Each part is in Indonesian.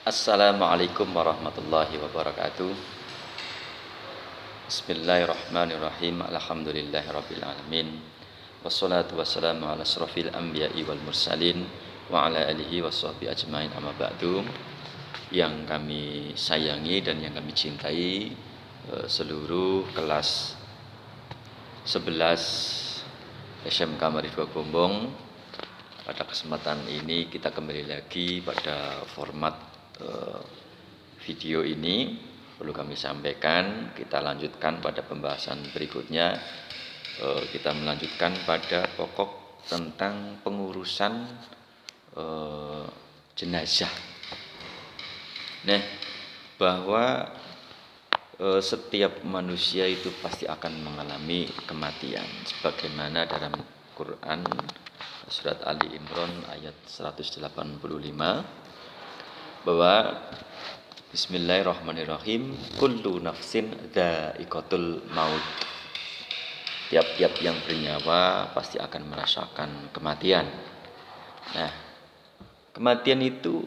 Assalamualaikum warahmatullahi wabarakatuh. Bismillahirrahmanirrahim. Alhamdulillahirabbil alamin. Wassalatu wassalamu ala asrofil anbiya'i wal mursalin wa ala alihi washabbihi ajmain, amma ba'du. Yang kami sayangi dan yang kami cintai, seluruh kelas 11 SMK Maridua Gombong. Pada kesempatan ini kita kembali lagi pada format video ini. Perlu kami sampaikan, kita lanjutkan pada pembahasan berikutnya. Kita melanjutkan pada pokok tentang pengurusan jenazah. Nah, bahwa setiap manusia itu pasti akan mengalami kematian, sebagaimana dalam Quran surat Ali Imran ayat 185, bahwa Bismillahirrahmanirrahim, kullu nafsin dha'iqatul maut. Tiap-tiap yang bernyawa pasti akan merasakan kematian. Nah, kematian itu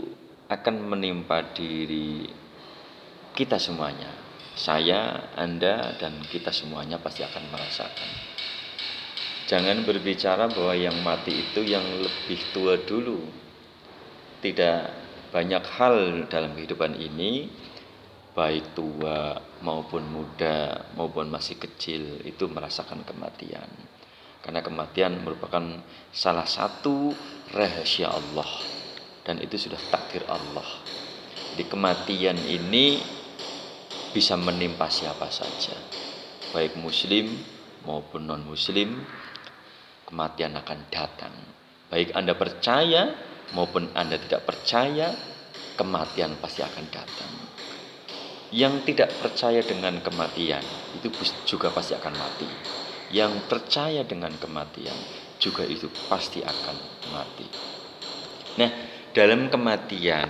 akan menimpa diri kita semuanya. Saya, Anda, dan kita semuanya pasti akan merasakan. Jangan berbicara bahwa yang mati itu yang lebih tua dulu. Tidak banyak hal dalam kehidupan ini, baik tua maupun muda maupun masih kecil, itu merasakan kematian. Karena kematian merupakan salah satu rahasia Allah, dan itu sudah takdir Allah. Jadi kematian ini bisa menimpa siapa saja, baik muslim maupun non muslim. Kematian akan datang, baik Anda percaya maupun Anda tidak percaya, kematian pasti akan datang. Yang tidak percaya dengan kematian itu juga pasti akan mati. Yang percaya dengan kematian juga itu pasti akan mati. Nah, dalam kematian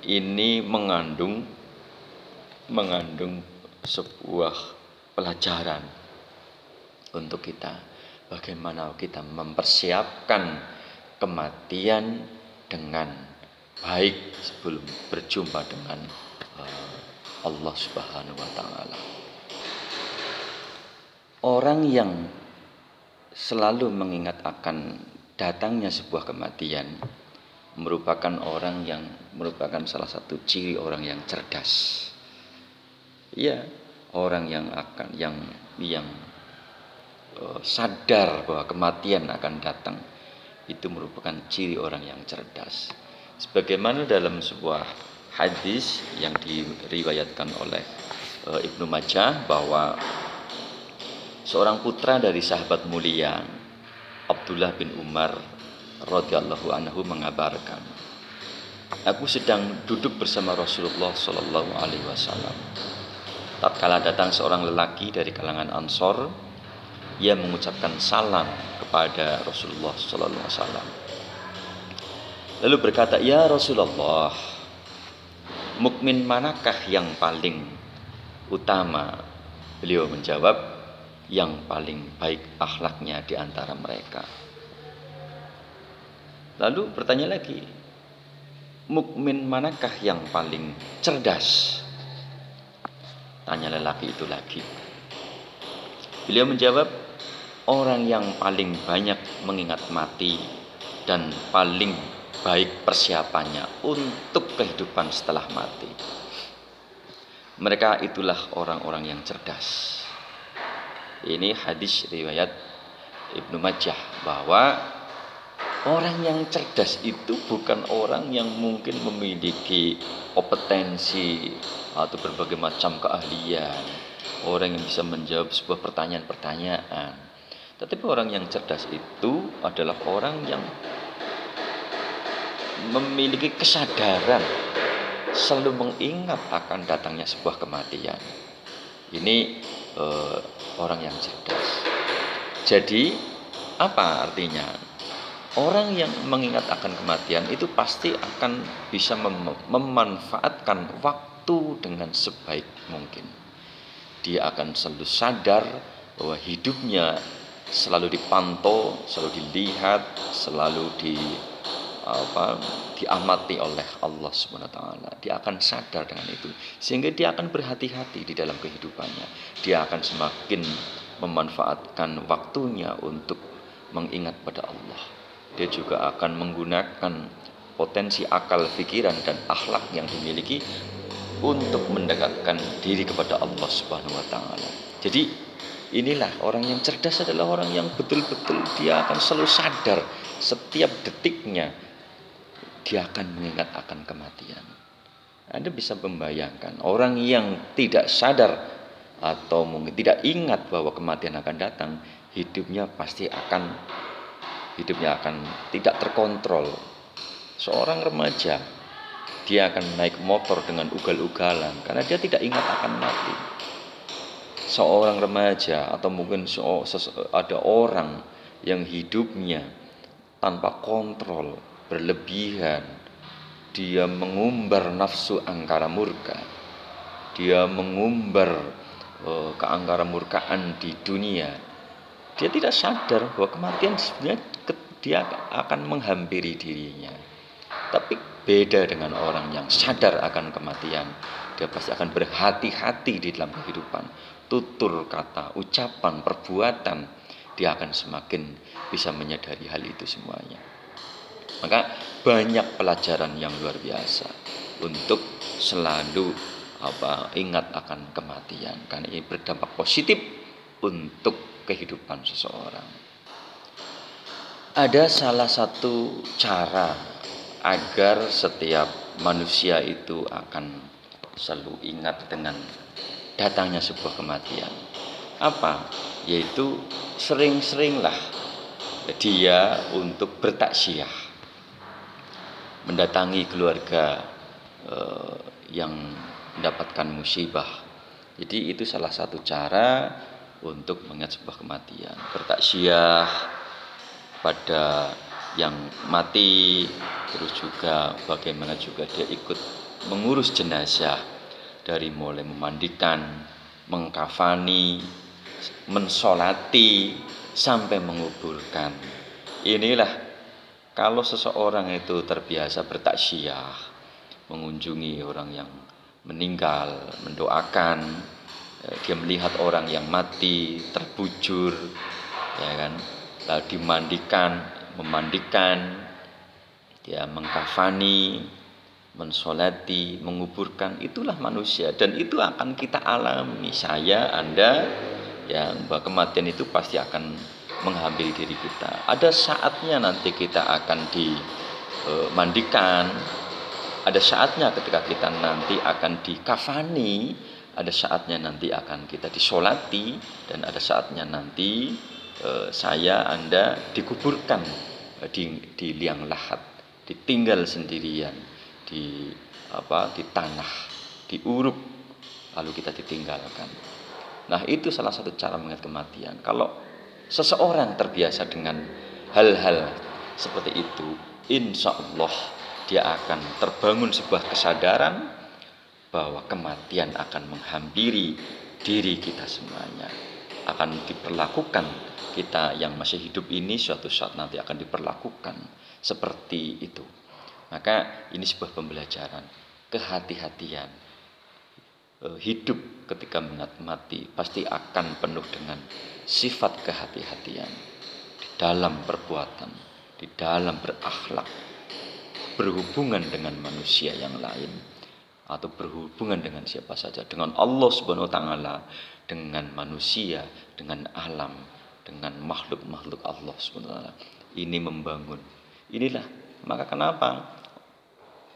ini mengandung sebuah pelajaran untuk kita. Bagaimana kita mempersiapkan kematian dengan baik sebelum berjumpa dengan Allah Subhanahu wa taala. Orang yang selalu mengingat akan datangnya sebuah kematian merupakan merupakan salah satu ciri orang yang cerdas. Ya, orang yang sadar bahwa kematian akan datang, itu merupakan ciri orang yang cerdas. Sebagaimana dalam sebuah hadis yang diriwayatkan oleh Ibnu Majah, bahwa seorang putra dari sahabat mulia Abdullah bin Umar radhiyallahu anhu mengabarkan, aku sedang duduk bersama Rasulullah sallallahu alaihi wasallam. Tatkala datang seorang lelaki dari kalangan Ansor, ia mengucapkan salam kepada Rasulullah sallallahu alaihi wasallam. Lalu berkata, "Ya Rasulullah, mukmin manakah yang paling utama?" Beliau menjawab, "Yang paling baik akhlaknya di antara mereka." Lalu bertanya lagi, "Mukmin manakah yang paling cerdas?" Tanya lelaki itu lagi. Beliau menjawab, "Orang yang paling banyak mengingat mati dan paling baik persiapannya untuk kehidupan setelah mati. Mereka itulah orang-orang yang cerdas." Ini hadis riwayat Ibnu Majah, bahwa orang yang cerdas itu bukan orang yang mungkin memiliki kompetensi atau berbagai macam keahlian, orang yang bisa menjawab sebuah pertanyaan-pertanyaan. Tetapi orang yang cerdas itu adalah orang yang memiliki kesadaran, selalu mengingat akan datangnya sebuah kematian. Ini orang yang cerdas. Jadi apa artinya? Orang yang mengingat akan kematian itu pasti akan bisa memanfaatkan waktu dengan sebaik mungkin. Dia akan selalu sadar bahwa hidupnya selalu dipantau, selalu dilihat, selalu diamati oleh Allah Subhanahu wa taala. Dia akan sadar dengan itu, sehingga dia akan berhati-hati di dalam kehidupannya. Dia akan semakin memanfaatkan waktunya untuk mengingat pada Allah. Dia juga akan menggunakan potensi akal, pikiran dan akhlak yang dimiliki untuk mendekatkan diri kepada Allah Subhanahu wa taala. Jadi inilah orang yang cerdas adalah orang yang betul-betul dia akan selalu sadar setiap detiknya dia akan mengingat akan kematian. Anda bisa membayangkan orang yang tidak sadar atau mungkin tidak ingat bahwa kematian akan datang, hidupnya akan tidak terkontrol. Seorang remaja dia akan naik motor dengan ugal-ugalan karena dia tidak ingat akan mati. Seorang remaja atau mungkin ada orang yang hidupnya tanpa kontrol, berlebihan, dia mengumbar nafsu angkara murka, dia mengumbar keangkara murkaan di dunia. Dia tidak sadar bahwa kematian sebenarnya dia akan menghampiri dirinya. Tapi beda dengan orang yang sadar akan kematian, dia pasti akan berhati-hati di dalam kehidupan. Tutur kata, ucapan, perbuatan, dia akan semakin bisa menyadari hal itu semuanya. Maka banyak pelajaran yang luar biasa untuk selalu ingat akan kematian, karena ini berdampak positif untuk kehidupan seseorang. Ada salah satu cara agar setiap manusia itu akan selalu ingat dengan datangnya sebuah kematian. Apa? Yaitu sering-seringlah dia untuk bertaksiah, mendatangi keluarga yang mendapatkan musibah. Jadi itu salah satu cara untuk mengingat sebuah kematian. Bertaksiah pada yang mati, terus juga bagaimana juga dia ikut mengurus jenazah, dari mulai memandikan, mengkafani, mensolati, sampai menguburkan. Inilah kalau seseorang itu terbiasa bertaksiah, mengunjungi orang yang meninggal, mendoakan, dia melihat orang yang mati terbujur, ya kan, lalu memandikan, dia mengkafani, mensolati, menguburkan, itulah manusia, dan itu akan kita alami. Saya, Anda, ya, bahwa kematian itu pasti akan menghampiri diri kita. Ada saatnya nanti kita akan dimandikan, ada saatnya ketika kita nanti akan dikafani, ada saatnya nanti akan kita disolati, dan ada saatnya nanti saya, Anda dikuburkan di liang lahat, ditinggal sendirian di tanah, diuruk, lalu kita ditinggalkan. Nah, itu salah satu cara mengingat kematian. Kalau seseorang terbiasa dengan hal-hal seperti itu, insya Allah dia akan terbangun sebuah kesadaran bahwa kematian akan menghampiri diri kita semuanya, akan diperlakukan kita yang masih hidup ini suatu saat nanti akan diperlakukan seperti itu. Maka ini sebuah pembelajaran, kehati-hatian. Hidup ketika mengingat mati pasti akan penuh dengan sifat kehati-hatian di dalam perbuatan, di dalam berakhlak, berhubungan dengan manusia yang lain, atau berhubungan dengan siapa saja, dengan Allah Subhanahu wa taala, dengan manusia, dengan alam, dengan makhluk-makhluk Allah Subhanahu wa taala. Ini membangun. Inilah, maka kenapa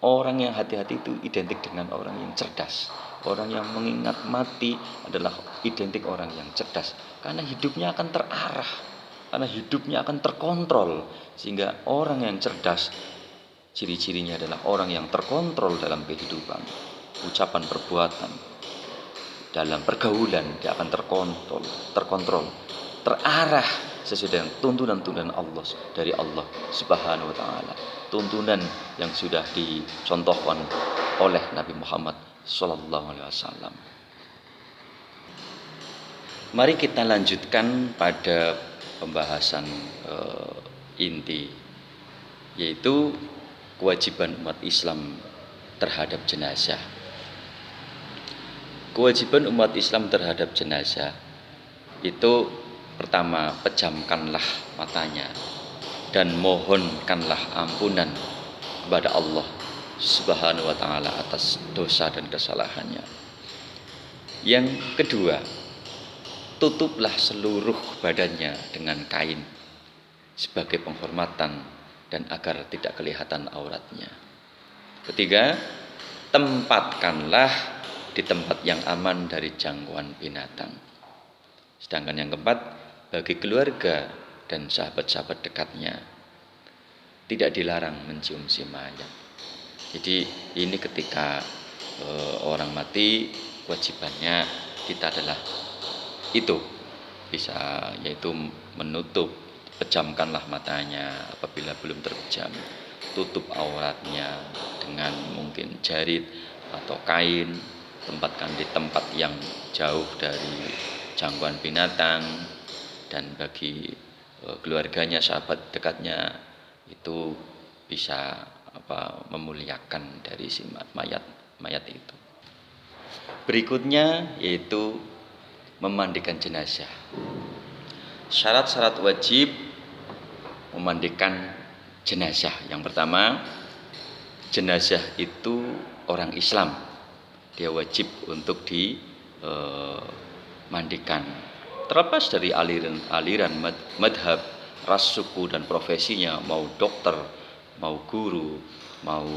orang yang hati-hati itu identik dengan orang yang cerdas. Orang yang mengingat mati adalah identik orang yang cerdas, karena hidupnya akan terarah, karena hidupnya akan terkontrol. Sehingga orang yang cerdas, ciri-cirinya adalah orang yang terkontrol dalam kehidupan, ucapan, perbuatan, dalam pergaulan dia akan terkontrol, terarah sesuai dengan tuntunan-tuntunan Allah, dari Allah Subhanahu wa taala, tuntunan yang sudah dicontohkan oleh Nabi Muhammad sallallahu alaihi wasallam. Mari kita lanjutkan pada pembahasan inti, yaitu kewajiban umat Islam terhadap jenazah. Kewajiban umat Islam terhadap jenazah itu pertama, pejamkanlah matanya dan mohonkanlah ampunan kepada Allah Subhanahu wa taala atas dosa dan kesalahannya. Yang kedua, tutuplah seluruh badannya dengan kain sebagai penghormatan dan agar tidak kelihatan auratnya. Ketiga, tempatkanlah di tempat yang aman dari jangkauan binatang. Sedangkan yang keempat, bagi keluarga dan sahabat-sahabat dekatnya tidak dilarang mencium si mayat. Jadi ini ketika orang mati, kewajibannya kita adalah itu, bisa yaitu menutup, pejamkanlah matanya apabila belum terpejam, tutup auratnya dengan mungkin jarit atau kain, tempatkan di tempat yang jauh dari jangkauan binatang, dan bagi keluarganya, sahabat dekatnya itu bisa memuliakan dari si mayat itu. Berikutnya yaitu memandikan jenazah. Syarat-syarat wajib memandikan jenazah. Yang pertama, jenazah itu orang Islam. Dia wajib untuk dimandikan. Terlepas dari aliran madhab, ras, suku, dan profesinya, mau dokter, mau guru, mau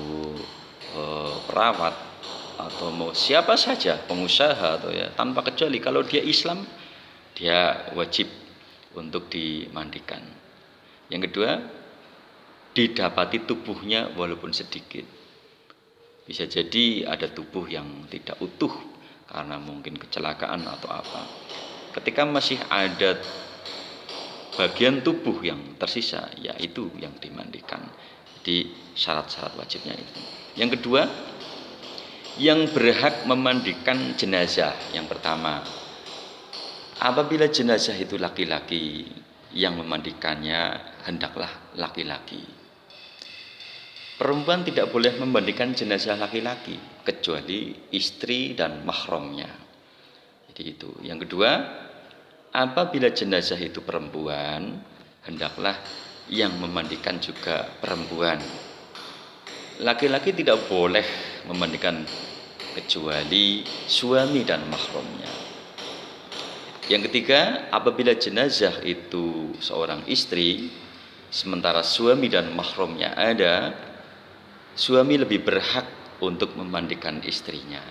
perawat, atau mau siapa saja, pengusaha atau ya, tanpa kecuali kalau dia Islam, dia wajib untuk dimandikan. Yang kedua, didapati tubuhnya walaupun sedikit. Bisa jadi ada tubuh yang tidak utuh karena mungkin kecelakaan atau apa. Ketika masih ada bagian tubuh yang tersisa, yaitu yang dimandikan. Jadi syarat-syarat wajibnya itu. Yang kedua, yang berhak memandikan jenazah. Yang pertama, apabila jenazah itu laki-laki, yang memandikannya hendaklah laki-laki. Perempuan tidak boleh memandikan jenazah laki-laki kecuali istri dan mahramnya. Jadi itu. Yang kedua, apabila jenazah itu perempuan, hendaklah yang memandikan juga perempuan. Laki-laki tidak boleh memandikan kecuali suami dan mahramnya. Yang ketiga, apabila jenazah itu seorang istri, sementara suami dan mahramnya ada, suami lebih berhak untuk memandikan istrinya.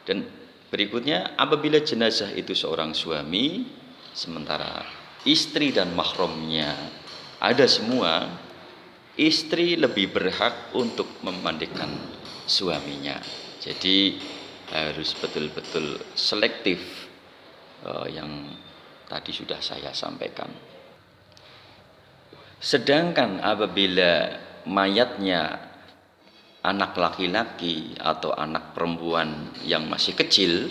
Dan berikutnya, apabila jenazah itu seorang suami, sementara istri dan mahramnya ada semua, istri lebih berhak untuk memandikan suaminya. Jadi harus betul-betul selektif yang tadi sudah saya sampaikan. Sedangkan apabila mayatnya anak laki-laki atau anak perempuan yang masih kecil,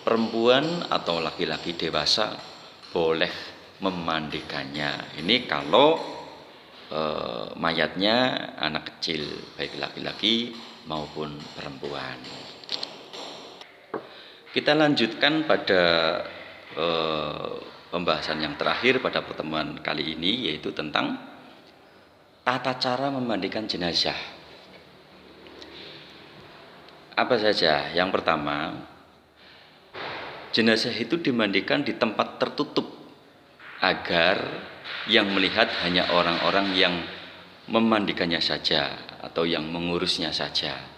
perempuan atau laki-laki dewasa boleh memandikannya. Ini kalau mayatnya anak kecil, baik laki-laki maupun perempuan. Kita lanjutkan pada pembahasan yang terakhir pada pertemuan kali ini, yaitu tentang tata cara memandikan jenazah. Apa saja? Yang pertama, jenazah itu dimandikan di tempat tertutup agar yang melihat hanya orang-orang yang memandikannya saja atau yang mengurusnya saja.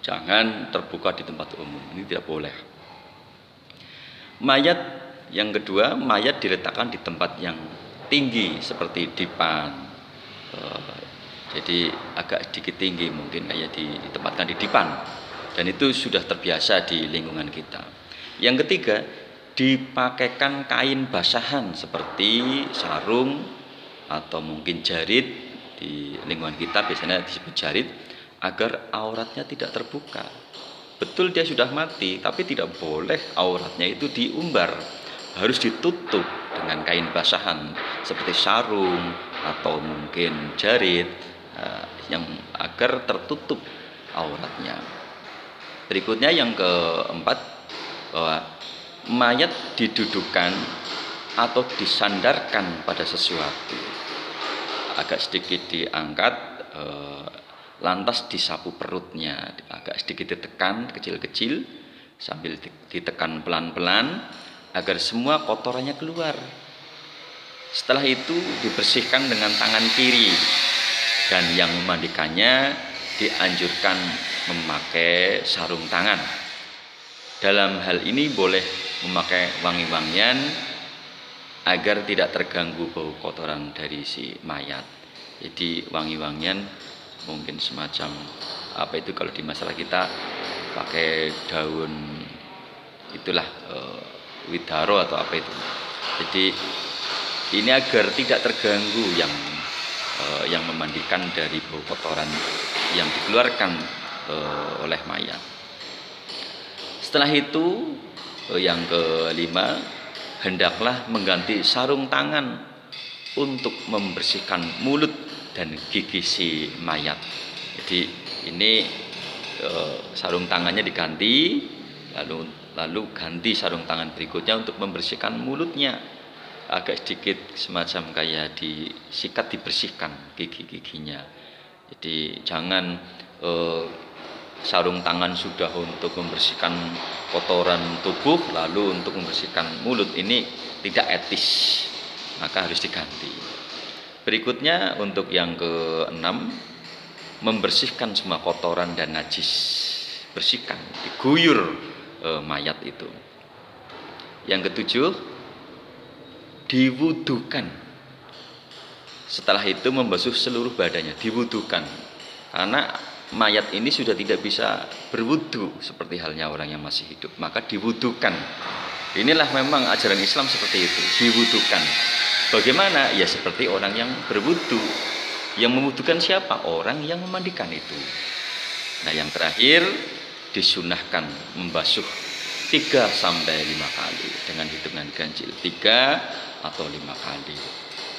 Jangan terbuka di tempat umum, ini tidak boleh. Mayat yang kedua, mayat diletakkan di tempat yang tinggi seperti dipan. Jadi agak sedikit tinggi, mungkin kayak ditempatkan di dipan, dan itu sudah terbiasa di lingkungan kita. Yang ketiga, dipakaikan kain basahan seperti sarung atau mungkin jarit, di lingkungan kita biasanya disebut jarit, agar auratnya tidak terbuka. Betul dia sudah mati, tapi tidak boleh auratnya itu diumbar, harus ditutup dengan kain basahan seperti sarung atau mungkin jarit yang agar tertutup auratnya. Berikutnya yang keempat, bahwa mayat didudukkan atau disandarkan pada sesuatu, agak sedikit diangkat, lantas disapu perutnya, agak sedikit ditekan kecil-kecil sambil ditekan pelan-pelan agar semua kotorannya keluar. Setelah itu dibersihkan dengan tangan kiri, dan yang memandikannya dianjurkan memakai sarung tangan. Dalam hal ini boleh memakai wangi-wangian agar tidak terganggu bau kotoran dari si mayat. Jadi wangi-wangian mungkin semacam apa itu, kalau di masalah kita pakai daun itulah widaro atau apa itu. Jadi ini agar tidak terganggu yang memandikan dari bau kotoran yang dikeluarkan oleh mayat. Setelah itu yang kelima, hendaklah mengganti sarung tangan untuk membersihkan mulut dan gigi si mayat. Jadi ini sarung tangannya diganti, lalu ganti sarung tangan berikutnya untuk membersihkan mulutnya, agak sedikit semacam kayak disikat, dibersihkan gigi-giginya. Jadi jangan sarung tangan sudah untuk membersihkan kotoran tubuh, lalu untuk membersihkan mulut, ini tidak etis, maka harus diganti. Berikutnya untuk yang keenam, membersihkan semua kotoran dan najis, bersihkan, diguyur mayat itu. Yang ketujuh, diwudukan. Setelah itu membasuh seluruh badannya, diwudukan, karena mayat ini sudah tidak bisa berwudu seperti halnya orang yang masih hidup, maka diwudukan. Inilah memang ajaran Islam seperti itu, diwudukan. Bagaimana? Ya seperti orang yang berwudu. Yang memwudukan siapa? Orang yang memandikan itu. Nah yang terakhir, disunahkan membasuh 3 sampai 5 kali dengan hitungan ganjil, 3 atau 5 kali.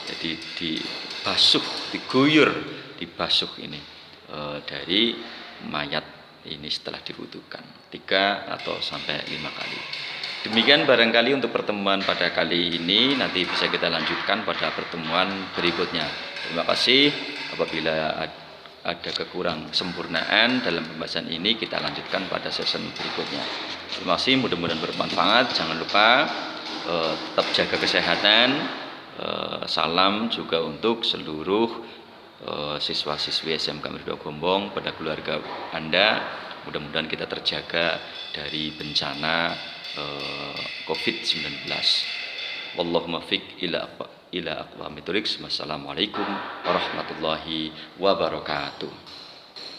Jadi dibasuh, diguyur, dibasuh ini dari mayat ini setelah diwudukan 3 atau sampai 5 kali. Demikian barangkali untuk pertemuan pada kali ini, nanti bisa kita lanjutkan pada pertemuan berikutnya. Terima kasih. Apabila ada kekurang sempurnaan dalam pembahasan ini, kita lanjutkan pada sesi berikutnya. Terima kasih, mudah-mudahan bermanfaat. Jangan lupa tetap jaga kesehatan. Salam juga untuk seluruh siswa-siswi SMK Merdu Gombong, pada keluarga Anda. Mudah-mudahan kita terjaga dari bencana COVID-19. Wallahumma fiq ila aqwamit thoriq. Wassalamualaikum warahmatullahi wabarakatuh.